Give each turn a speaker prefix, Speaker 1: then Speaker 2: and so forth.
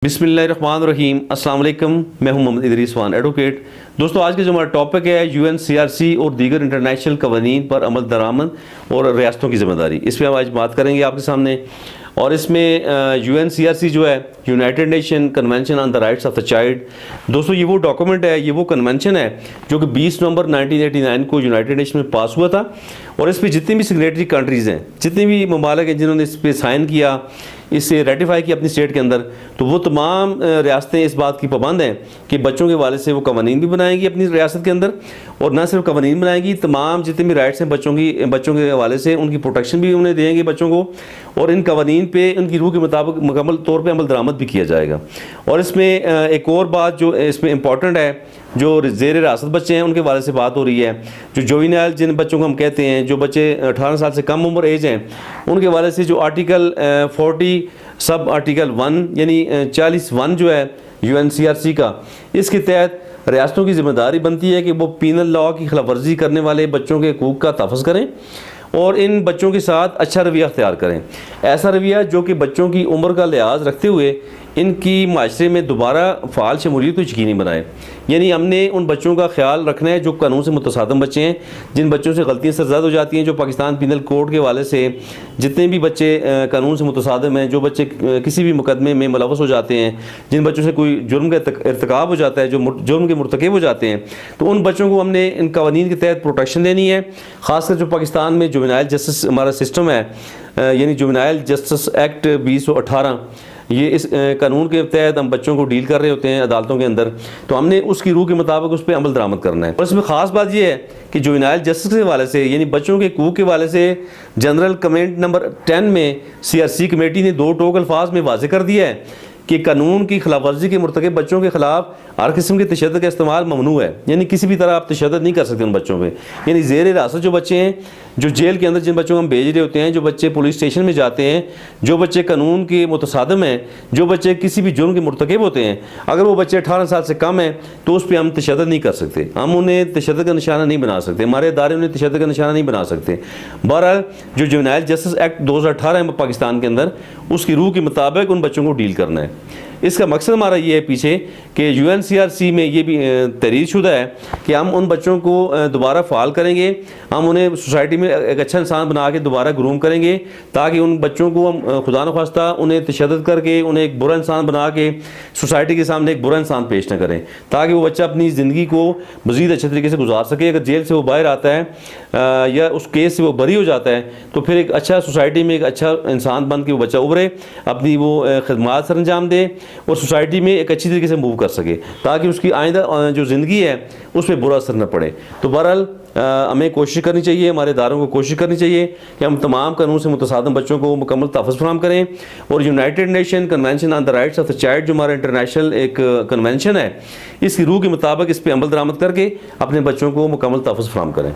Speaker 1: बिस्मिल्लाहिर्रहमानिर्रहीम अस्सलाम वालेकुम। मैं हूं मोहम्मद इदरीस खान एडवोकेट। दोस्तों, आज का जो हमारा टॉपिक है UNCRC और दीगर इंटरनेशनल कवानीन पर अमल दरामद और रियासतों की ज़िम्मेदारी, इस पर हम आज बात करेंगे आपके सामने। और इसमें UNCRC जो है, United nation convention on the rights of the child, दोस्तों ये वो डॉक्यूमेंट है, ये वो कन्वेंशन है जो कि 20 नवंबर 1989 को यूनाइटेड नेशन में पास हुआ था। और इस पर जितनी भी सिग्नेटरी कंट्रीज़ हैं, जितनी भी ममालिक हैं जिन्होंने इस पर साइन किया, इसे रेटिफाई किया अपनी स्टेट के अंदर, तो वो तमाम रियासतें इस बात की पाबंद हैं कि बच्चों के हवाले से वो कवानीन भी बनाएंगी अपनी रियासत के अंदर। और ना सिर्फ कवानीन बनाएगी, तमाम जितने भी राइट्स हैं बच्चों के हवाले से उनकी प्रोटेक्शन भी उन्हें देंगे बच्चों को। और इन कवानीन पे उनकी रूह के मुताबिक मुकम्मल तौर पर अमल दरामद भी किया जाएगा। और इसमें एक और बात जो इसमें इम्पॉर्टेंट है, जो ज़ेर रियासत बच्चे हैं उनके वाले से बात हो रही है। जो जुवेनाइल जिन बच्चों को हम कहते हैं, जो बच्चे 18 साल से कम उम्र एज हैं, उनके वाले से जो आर्टिकल 40 सब आर्टिकल 1 यानी 40(1) जो है UNCRC का, इसके तहत रियासतों की जिम्मेदारी बनती है कि वो पीनल लॉ की खिलाफ वर्जी करने वाले बच्चों के हकूक़ का तहफ़्फ़ुज़ करें और इन बच्चों के साथ अच्छा रवैया अख्तियार करें। ऐसा रवैया जो कि बच्चों की उम्र का लिहाज रखते हुए इनकी माशरे में दोबारा फ़ाल शमूलियत को यकीनी बनाए। यानी हमने उन बच्चों का ख्याल रखना है जो कानून से मुतसादम बच्चे हैं, जिन बच्चों से गलतियाँ सरज़द हो जाती हैं, जो पाकिस्तान पीनल कोड के हवाले से जितने भी बच्चे कानून से मुतसादम हैं, जो बच्चे किसी भी मुकदमे में मुलव्वस हो जाते हैं, जिन बच्चों से कोई जुर्म का इर्तिकाब हो जाता है, जो जुर्म के मुर्तकिब हो जाते हैं, तो उन बच्चों को हमने इन कवानीन के तहत प्रोटेक्शन देनी है। ख़ासकर जो पाकिस्तान में जुवेनाइल जस्टिस हमारा सिस्टम है, यानी जुवेनाइल जस्टिस एक्ट 2018, ये इस कानून के तहत हम बच्चों को डील कर रहे होते हैं अदालतों के अंदर, तो हमने उसकी रूह के मुताबिक उस पर अमल दरामद करना है। और इसमें ख़ास बात यह है कि जुवेनाइल जस्टिस के हवाले से, यानी बच्चों के हकूक़ के हवाले से, जनरल कमेंट नंबर 10 में CRC कमेटी ने 2 टोक अल्फाज में वाज़ेह कर दिया है कि कानून की खिलाफ वर्जी के मुर्तकिब बच्चों के खिलाफ हर किस्म के तशद्दुद का इस्तेमाल ममनू है। यानी किसी भी तरह आप तशद्दुद नहीं कर सकते उन बच्चों पे। यानी ज़ेर हिरासत जो बच्चे हैं, जो जेल के अंदर जिन बच्चों को हम भेज रहे होते हैं, जो बच्चे पुलिस स्टेशन में जाते हैं, जो बच्चे कानून के मुतसादम हैं, जो बच्चे किसी भी जुर्म के मुर्तकिब होते हैं, अगर वो बच्चे 18 साल से कम हैं तो उस पर हम तशद्दुद नहीं कर सकते, हम उन्हें तशद्दुद का निशाना नहीं बना सकते, हमारे इदारे उन्हें तशद्दुद का निशाना नहीं बना सकते। बहरहाल जो जुवेनाइल जस्टिस एक्ट 2018 है पाकिस्तान के अंदर, उसकी रूह के मुताबिक उन बच्चों को डील करना है। इसका मकसद हमारा ये है पीछे कि UNCRC में ये भी तहरीर शुदा है कि हम उन बच्चों को दोबारा फ़ाल करेंगे, हम उन्हें सोसाइटी में एक अच्छा इंसान बना के दोबारा ग्रूम करेंगे, ताकि उन बच्चों को हम खुदा न ख्वास्ता उन्हें तशद्दुद करके उन्हें एक बुरा इंसान बना के सोसाइटी के सामने एक बुरा इंसान पेश न करें, ताकि वो बच्चा अपनी ज़िंदगी को मज़ीद अच्छे तरीके से गुजार सके। अगर जेल से वो बाहर आता है या उस केस से वो बरी हो जाता है, तो फिर एक अच्छा सोसाइटी में एक अच्छा इंसान बन के वो बच्चा उभरे, अपनी वो खिदमत सर अंजाम दे और सोसाइटी में एक अच्छी तरीके से मूव कर सके, ताकि उसकी आइंदा जो ज़िंदगी है उस पर बुरा असर न पड़े। तो बहरहाल हमें कोशिश करनी चाहिए, हमारे इदारों को कोशिश करनी चाहिए कि हम तमाम कानून से मुतसादम बच्चों को मुकम्मल तहफ़्फ़ुज़ फराहम करें। और United nation convention on the rights of the child, जो हमारा इंटरनेशनल एक कन्वेंशन है, इसकी रूह के मुताबिक इस पर अमल दरामद करके अपने बच्चों को मुकम्मल तहफ़्फ़ुज़ फराहम करें।